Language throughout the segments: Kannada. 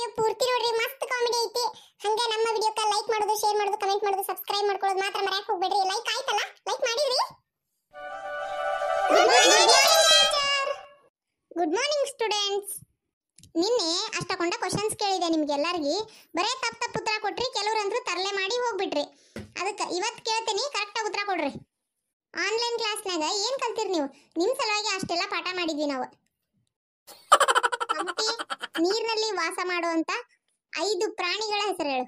ವಿಡಿಯೋ ಪೂರ್ತಿ ನೋಡ್ರಿ, ಮಸ್ತ್ ಕಾಮಿಡಿ ಐತಿ. ಹಂಗ ನಮ್ಮ ವಿಡಿಯೋಕ್ಕೆ ಲೈಕ್ ಮಾಡೋದು, ಶೇರ್ ಮಾಡೋದು, ಕಮೆಂಟ್ ಮಾಡೋದು, ಸಬ್ಸ್ಕ್ರೈಬ್ ಮಾಡ್ಕೊಳ್ಳೋದು ಮಾತ್ರ ಮರೆಯಕ್ಕೆ ಹೋಗ್ಬೇಡ್ರಿ. ಲೈಕ್ ಆಯ್ತಲ್ಲ, ಲೈಕ್ ಮಾಡಿದ್ರಿ. Good morning students. ನಿನ್ನೆ ಅಷ್ಟಕೊಂಡ ಕ್ವಶನ್ಸ್ ಕೇಳಿದೆ ನಿಮ್ಗೆಲ್ಲರಿಗೂ. ಬರೇ ತಪ್ಪು ಉತ್ತರ ಕೊಟ್ರಿ, ಕೆಲವರಂತೂ ತರಲೆ ಮಾಡಿ ಹೋಗ್ಬಿಟ್ರಿ. ಅದಕ್ಕೆ ಇವತ್ತು ಕೇಳ್ತೀನಿ, ಕರೆಕ್ಟಾಗಿ ಉತ್ತರ ಕೊಡ್ರಿ. ಆನ್ಲೈನ್ ಕ್ಲಾಸ್ನಾಗ ಏನ್ ಕಲ್ತಿರಿ ನೀವು? ನಿಮ್ ಸಲುವಾಗಿ ಅಷ್ಟೆಲ್ಲ ಪಾಠ ಮಾಡಿದ್ವಿ ನಾವು. ನೀರಿನಲ್ಲಿ ವಾಸ ಮಾಡುವಂತ 5 ಪ್ರಾಣಿಗಳ ಹೆಸರು ಹೇಳು.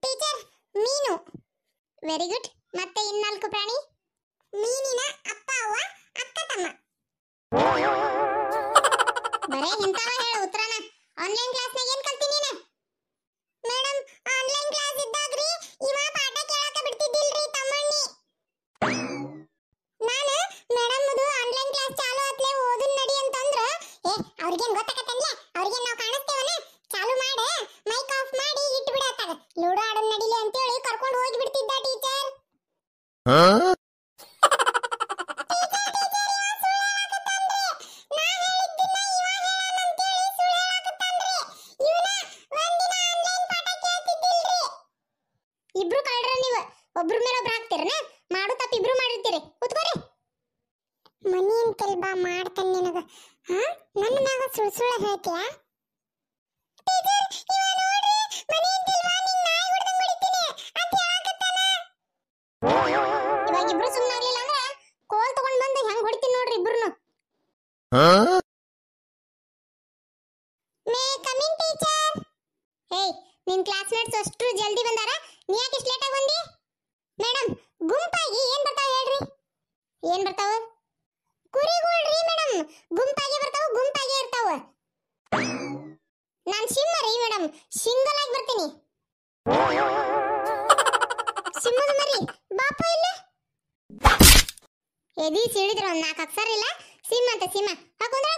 ಟೀಚರ್, ಮೀನು. Very good. ಮತ್ತೆ 4 ಪ್ರಾಣಿ? ಮೀನಿನ ಅಪ್ಪ ಅವ್ವ, ಅಕ್ಕ ತಮ್ಮ. ಬರೇ ಇಂತವ ಹೇಳು ಉತ್ತರನ. ಆನ್ಲೈನ್ ಕ್ಲಾಸ್ನಾಗ ಏನ್ ಕಲ್ತಿ ನೀನು? ಮೇಡಮ್, ಆನ್ಲೈನ್ ಕ್ಲಾಸ್ ಇದ್ದಾಗ್ರಿ ಇವ ಪಾಠ ಕೇಳಕ ಬಿಡ್ತಿದ್ದಿಲ್ರಿ ತಮ್ಮಣ್ಣಿ. ನಾನು ಮೇಡಮ್ ಅದು ಆನ್ಲೈನ್ ಕ್ಲಾಸ್ ಚಾಲು ಆತ್ಲೆ ಓದನ್ ನಡಿ ಅಂತಂದ್ರ, ಅವ್ರಿಗೇನ್ ಗೊತ್ತಾಗತ್ತಲ್ಲ, ಅವ್ರಿಗೇನ್ ನಾವು ಕಾಣಿಸ್ತೇವನ, ಚಾಲು ಮಾಡ, ಮೈಕ್ ಆಫ್ ಮಾಡಿ ಇಟ್ಟು ಬಿಡತ್ತಾಗ, ಲೂಡೋ ಆಡೋನ್ ನಡಿಲಿ ಅಂತ ಹೇಳಿ ಕರ್ಕೊಂಡು ಹೋಗಿ ಬಿಡ್ತಿದ್ದ ಟೀಚರ್. ಇಬ್ರು ಕಳ್ರ ನೀವು, ಒಬ್ರ ಮೇಲೆ ಒಬ್ರು ಹಾಕ್ತಿರನ? ಮಾಡು ತಪ್ಪು ಇಬ್ರು ಮಾಡಿರ್ತೀರಿ. ಕೂತ್ಕೋರಿ. ಮನಿ ಅಂತಲ್ ಬಾ ಮಾಡ್ತಾನೆ ನಿನಗ. ನನ್ನ ಮ್ಯಾಗ ಸುಳ್ಳ ಹೇಳ್ತೀಯಾ? ಟೀಚರ್, ಇವ ನೋಡ್ರಿ, ಮನಿ ಅಂತಲ್ ಬಾ ನಿನ್ನ ನಾಯಿ ಹೊಡೆದಂಗ ಹೊಡಿತೀನಿ ಅಂತ ಹೇಳಕತ್ತಾನ. ಇವಾಗ ಇಬ್ರು ಸುಮ್ಮನಾಗ್ಲಿಲ್ಲ ಅಂದ್ರೆ ಕೋಲ್ ತಗೊಂಡ್ ಬಂದು ಹೆಂಗ್ ಹೊಡಿತೀನಿ ನೋಡ್ರಿ ಇಬ್ರುನು. May coming teacher. ಹೇಯ್, ನಿನ್ ಕ್ಲಾಸ್ಮೇಟ್ಸ್ ಅಷ್ಟು ಜಲ್ದಿ ಬಂದಾರ, ನೀ ಯಾಕೆ ಇಷ್ಟು ಲೇಟ್ ಆಗಿ ಬಂದಿ? ಮೇಡಮ್, ಗುಂಪಾಗಿ ಏನ್ ಬರ್ತಾವ ಹೇಳ್ರಿ? ಏನ್ ಬರ್ತಾವ? ಕುರಿಗಳ್ರಿ ಮೇಡಮ್. ಗುಂಪಾಗಿ ಬರ್ತಾವ, ಗುಂಪಾಗಿ ಇರ್ತಾವ. ನಾನ್ ಸಿಂಹ ರೀ ಮೇಡಮ್, ಸಿಂಗಲ್ ಆಗಿ ಬರ್ತೀನಿ. ಸಿಂಹದ ಮರಿ ಬಾಪ ಇಲ್ಲ. ಎದಿ ಸಿಡಿದ್ರ ಒಂದ್ 4 ಅಕ್ಷರ ಇಲ್ಲ, ಸಿಂಹ ಅಂತ ಸಿಂಹ. ಹಾಕೊಂಡ್ರ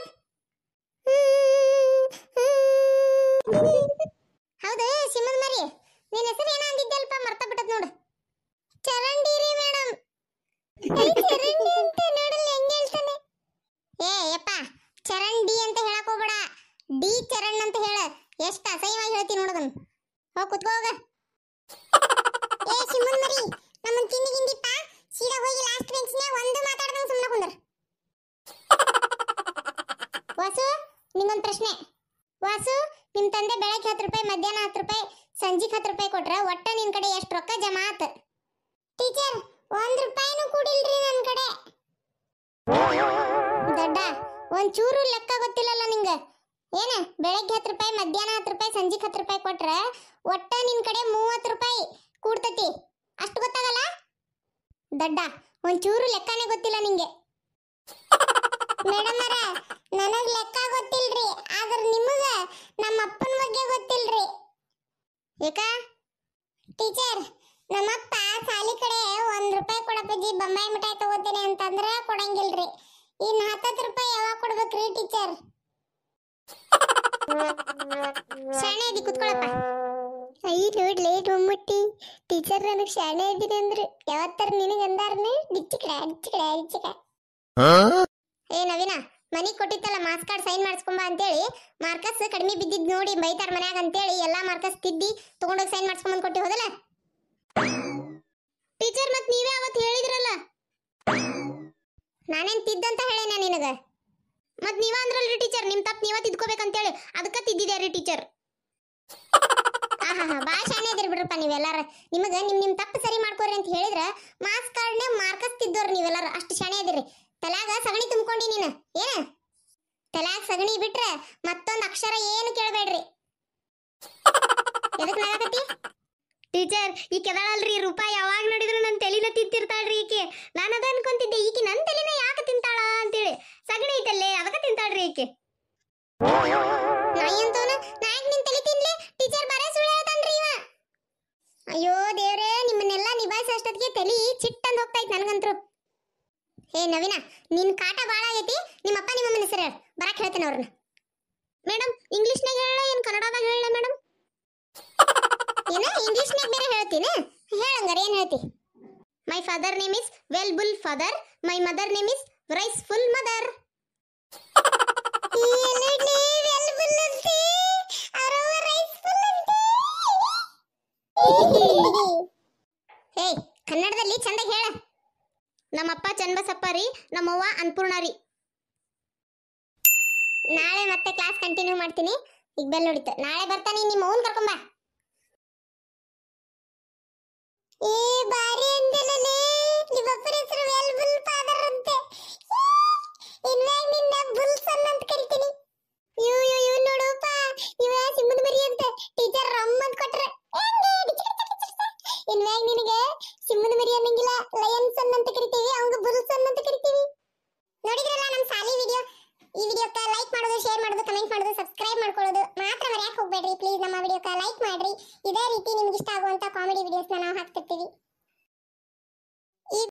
ಹೌದು ಸಿಂಹದ ಮರಿ. ನಿನ್ನ ಹೆಸರು ಏನೋ ಅಂದಿದ್ದಲ್ಪ, ಮರ್ತ ಬಿಟ್ಟದ್ ನೋಡು. ಚರಂಡಿ ರೀ ಮೇಡಮ್. ಚರಂಡಿ ಅಂತ ನೋಡಲ್ಲ ಹೆಂಗ್ ಹೇಳ್ತಾನೆ. ಯಪ್ಪ, ಚರಂಡಿ ಅಂತ ಹೇಳಕ್ ಹೋಗ್ಬೇಡ, ಡಿ ಚರಣ್ ಅಂತ ಹೇಳ. ಎಷ್ಟು ಅಸಹ್ಯವಾಗಿ ಹೇಳ್ತೀನಿ ನೋಡದನ್. ಹೋಗ್ ಕುತ್ಕೋ ಹೋಗ. ಸಿಂಹದ ಮರಿ, ನಮ್ಮನ್ ತಿಂಡಿ ಗಿಂದಿಪ್ಪ, ಸೀದಾ ಹೋಗಿ ಲಾಸ್ಟ್ ಬೆಂಚ್ನ್ಯಾಗ ಒಂದು ಮಾತಾಡ್ದಂಗ ಸುಮ್ಮನೆ ಕುಂದ್ರ. ವಾಸು, ನಿಂಗೊಂದು ಪ್ರಶ್ನೆ. ವಾಸು, ನಿಮ್ ತಂದೆ ಬೆಳಗ್ಗೆ 10 ರೂಪಾಯಿ, ಮಧ್ಯಾಹ್ನ 10 ರೂಪಾಯಿ, ಸಂಜೆಗೆ 10 ರೂಪಾಯಿ ಕೊಟ್ರ ಒಟ್ಟ ನಿನ್ ಕಡೆ ಎಷ್ಟು ರೊಕ್ಕ ಜಮಾ ಆತ? ಟೀಚರ್, 1 ರೂಪಾಯಿನೂ ಕೂಡಿಲ್ರಿ ನನ್ ಕಡೆ. ದಡ್ಡ, ಒಂದ್ ಚೂರು ಲೆಕ್ಕ ಗೊತ್ತಿಲ್ಲಲ್ಲ ನಿಂಗ. ಏನ ಬೆಳಗ್ಗೆ 10 ರೂಪಾಯಿ, ಮಧ್ಯಾಹ್ನ 10 ರೂಪಾಯಿ, ಸಂಜೆಗೆ 10 ರೂಪಾಯಿ ಕೊಟ್ರ ಒಟ್ಟ ನಿನ್ ಕಡೆ 30 ರೂಪಾಯಿ ಕೂಡ್ತತಿ. ಅಷ್ಟು ಗೊತ್ತಾಗಲ್ಲ? ದಡ್ಡ, ಒಂದ್ ಚೂರು ಲೆಕ್ಕನೇ ಗೊತ್ತಿಲ್ಲ ನಿಂಗೆ. ಮೇಡಮ್ ಅವರ, ನನಗ್ ಲೆಕ್ಕ ಗೊತ್ತಿಲ್ರಿ, ಆದ್ರ ನಿಮಗ ನಮ್ಮ ಅಪ್ಪನ ಬಗ್ಗೆ ಗೊತ್ತಿಲ್ರಿ. ಏಕ? ಟೀಚರ್, ನಮ್ಮಪ್ಪ ಸಾಲಿ ಕಡೆ 1 ರೂಪಾಯಿ ಕೊಡಪ್ಪಜ್ಜಿ, ಬೊಂಬಾಯಿ ಮಿಠಾಯಿ ತಗೋತೇನೆ ಅಂತಂದ್ರ ಕೊಡಂಗಿಲ್ರಿ. ಇನ್ 10 ರೂಪಾಯಿ ಯಾವಾಗ ಕೊಡ್ಬೇಕ್ರಿ ಟೀಚರ್? ಶಾಣೆ ಇದ್ದಿ, ಕುತ್ಕೊಳಪ್ಪ. ನೋಡ್ಲಿ ಮಮ್ಮುಟ್ಟಿ, ಟೀಚರ್ ನನಗ್ ಶಾಣೆ ಇದ್ದೀನಿ ಅಂದ್ರು. ಯಾವತ್ತರ ನಿನಗೆ ಅಂದಾರನೆ ಡಿಚ್ಚಿಕಡೆ ಡಿಚ್ಚಿಕಡೆ ಡಿಚ್ಚಿಕ. ನವೀನ, ಮನಿಗ್ ಕೊಟ್ಟಿತ್ತಲ್ಲ ಮಾರ್ಕ್ಸ್ ಕಾರ್ಡ್ ಸೈನ್ ಮಾಡಿಸ್ಕೊಂಬ ಅಂತೇಳಿ, ಮಾರ್ಕಸ್ ಕಡಿಮೆ ಬಿದ್ದಿದ್ ನೋಡಿ ಬೈತಾರ ಮನ್ಯಾಗ ಅಂತೇಳಿ ಎಲ್ಲಾ ಮಾರ್ಕಸ್ ತಿದ್ದಿ ತಗೊಂಡೋಗಿ ಸೈನ್ ಮಾಡಿಸ್ಕೊಂಬಂದ್ ಕೊಟ್ಟಿ ಹೋದಲ್ಲ ಟೀಚರ್. ಮತ್ ನೀವೇ ಅವತ್ತು ಹೇಳಿದ್ರಲ್ಲ. ನಾನೇನ್ ತಿದ್ದಂತ ಹೇಳೇನ ನಿನಗ? ಮತ್ ನೀವ ಅಂದ್ರಲ್ರಿ ಟೀಚರ್, ನಿಮ್ ತಪ್ಪು ನೀವ ತಿದ್ಕೋಬೇಕಂತೇಳಿ, ಅದಕ್ಕ ತಿದ್ದಿದೆ ರೀ ಟೀಚರ್. ಬಾಳ ಶಾಣೆ ಇದ್ರಿ ಬಿಡ್ರಪ್ಪ ನೀವೆಲ್ಲಾರ. ನಿಮಗ ನಿಮ್ ತಪ್ಪು ಸರಿ ಮಾಡ್ಕೋರಿ ಅಂತ ಹೇಳಿದ್ರ ಮಾರ್ಕ್ಸ್ ಕಾರ್ಡ್ನೇ ಮಾರ್ಕಸ್ ತಿದ್ದೋರು ನೀವೆಲ್ಲಾರ. ಅಷ್ಟು ಶಾಣೆ ಇದ್ರಿ. ತಲ್ಯಾಗ ಸಗಣಿ ತುಂಬ್ಕೊಂಡಿ ನೀನು. ಏನ ತಲ್ಯಾಗ ಸಗಣಿ ಬಿಟ್ರೆ ಮತ್ತೊಂದು ಅಕ್ಷರ ಏನು ಕೇಳಬೇಡ್ರಿ. ಎದಕ್ ನಗಾಕತ್ತಿ? ಟೀಚರ್, ಈ ಕೆದಳಲ್ರಿ ರೂಪಾಯಿ ಯಾವಾಗ ನೋಡಿದ್ರು ನನ್ನ ತಲೆನ ತಿಂತಿರ್ತಾಳ್ರಿ ಈಕೆ. ನಾನು ಅದ ಅನ್ಕೊಂತಿದ್ದೆ, ಈಕೆ ನನ್ನ ತಲೆನ ಯಾಕೆ ತಿಂತಾಳ ಅಂತೇಳಿ. ಸಗಣಿ ಐತಲ್ಲೇ ಅದಕ್ಕೆ ತಿಂತಾಳ್ರಿ ಈಕೆ. ನಾಯಿ ಅಂತವನ, ನಾಯಕ್ ನಿನ್ ತಲೆ ತಿನ್ಲಿ. ಟೀಚರ್ ಬರೇ ಸುಳ್ಳು ಹೇಳ್ತಾನ್ರಿ ಇವ. ಅಯ್ಯೋ ದೇವ್ರೇ, ನಿಮ್ಮನ್ನೆಲ್ಲ ನಿಭಾಯಿಸೋ ಅಷ್ಟೊತ್ತಿಗೆ ತಲೆ ಚಿಟ್ಟಂದ್ ಹೋಗ್ತಾಯ್ತು ನನಗಂತೂ. ನವೀನ, ನಿನ್ ಕಾಟ ಬಾಳ ಆಗೈತಿ. ನಿಮ್ಮಪ್ಪ ನಿಮ್ಮಮ್ಮನ ಹೆಸರು ಹೇಳ, ಬರಕ್ ಹೇಳ್ತೇನೆ ಅವ್ರನ್ನ. ಮೇಡಮ್, ಇಂಗ್ಲಿಷ್ನಾಗ ಹೇಳ ಏನ್ ಕನ್ನಡದಾಗ ಹೇಳ ಮೇಡಮ್? ಏನ ಇಂಗ್ಲಿಷ್ನಾಗ ಬೇರೆ ಹೇಳ್ತೀನಿ? ಹೇಳಂಗಾರ ಏನ್ ಹೇಳ್ತಿ? My father name is well bull father, my mother name is rice full mother. Well bull ಅಂತೆ, ಅವರವ್ವ ನಮ್ಮಪ್ಪ ಚನ್ನಬಸಪ್ಪ ರೀ, ನಮ್ಮವ್ವ ಅನ್ನಪೂರ್ಣ ರೀ. ನಾಳೆ ಮತ್ತೆ ಕ್ಲಾಸ್ ಕಂಟಿನ್ಯೂ ಮಾಡ್ತೀನಿ. ಈಗ ಬೆಲ್ ಹೊಡಿತು. ನಾಳೆ ಬರ್ತಾನೆ, ನಿಮ್ಮ ಅವ್ವನ್ ಕರ್ಕೊಂಬ. ಏ ಬಾರಿ ಅಂದಲೇ ನಿಮ್ಮಪ್ಪನ ಹೆಸರು